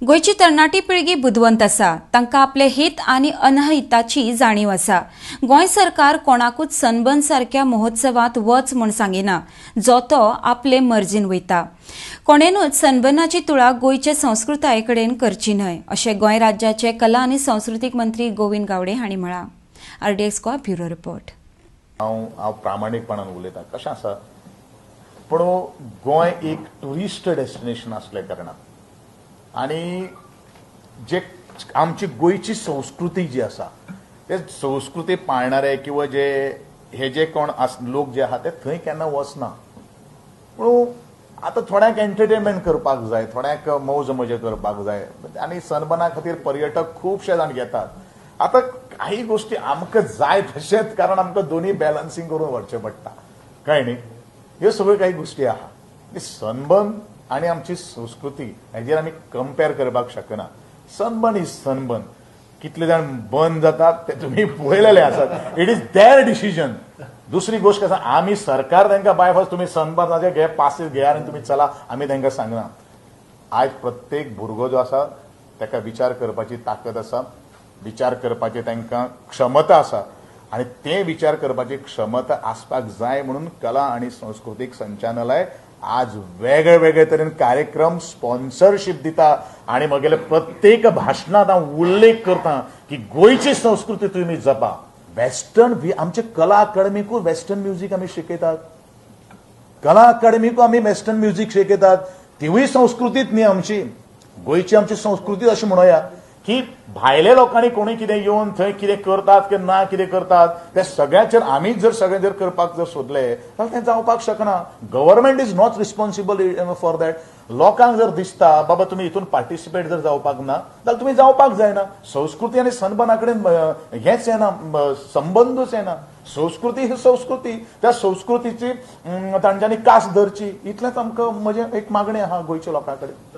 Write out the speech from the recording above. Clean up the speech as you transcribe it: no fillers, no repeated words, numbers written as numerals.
गोयची तरणाटी पिळगी बुदवंत आसा. तांकां आपले हित आनी अनहिताची जाणीव आसा. गोंय सरकार कोणाकूच सनबर्न सारख्या महोत्सवात वच म्हूण सांगिना, जो तो आपले मर्जीन वयता. कोणेनूच सनबर्नाची तुळा गोंयचे संस्कृताये कडेन करची न्हय, अशें गोंय राज्याचे कला आनी संस्कृतीक मंत्री गोविंद गावडे हांणी म्हळां. RDX Goa bureau report. हांव प्रामाणीकपणान उलयतां. कशें आसा, पूण गोंय एक ट्युरिस्ट डेस्टिनेशन आसले कारणान आनी जे आमची गोंयची संस्कृती जी आसा ते संस्कृती पाळणारे किंवा हे जे कोण लोक जे आहा ते थंय केन्ना वचना. पूण आतां थोड्यांक एंटरटेनमेंट करपाक जाय, थोड्यांक मौज मजा करपाक जाय आनी सनबर्ना खातीर पर्यटक खुबशे जाण घेतात. आतां काही गोष्टी आमकां जाय तशेंच कारण आमकां दोन्ही बॅलन्सिंग करून व्हरचें पडटा, कळ्ळें न्ही. ह्यो सगळ्यो काही गोष्टी आहा. सनबर्न आनी आमची संस्कृती हेजेर आमी कंपेर करपाक शकना. Sunburn is sunburn. कितले जाण बंद जातात ते तुमी पळयलेले आसात. It is their decision. दुसरी गोष्ट आसा, आमी सरकार तांकां बाय फर्स्ट तुमी सनबर्नाचे घे पासीस घे आनी तुमी चला आमी तांकां सांगना. आयज प्रत्येक भुरगो जो आसा ताका विचार करपाची ताकद आसा, विचार करपाची तांकां क्षमता आसा आनी ते विचार करपाची क्षमता आसपाक जाय म्हणून कला आनी संस्कृतीक संचालनालय आज वेगळे वेगळे तरेन कार्यक्रम स्पॉन्सरशीप दिता आनी म्हगेले प्रत्येक भाशणांत हांव उल्लेख करता की गोंयची संस्कृती तुमी जपा. वेस्टर्न आमचे कला अकादमीकूय वेस्टर्न म्युझीक आमी शिकयतात, कला अकादमीकूय आमी वेस्टर्न म्युझीक शिकयतात. तिवूय संस्कृतीच न्ही आमची, गोंयची आमची संस्कृती अशी म्हणूया की भायल्या लोकांनी कोणी कितें येवन थंय कितें करतात की ना कितें करतात ते सगळ्याचेर आमीच जर सगळें जर करपाक जर सोदले जाल्यार तें जावपाक शकना. Government is not responsible for that. लोकांक जर दिसता बाबा तुमी हितून पार्टिसिपेट जर जावपाक ना जाल्यार तुमी जावपाक जायना. संस्कृती आनी सनबर्ना कडेन हेच येना, संबंदूच येना. संस्कृती ही संस्कृती, त्या संस्कृतीची तांच्यांनी कास धरची, इतलेंच आमकां म्हजें एक मागणें आहा गोंयच्या लोकां कडेन.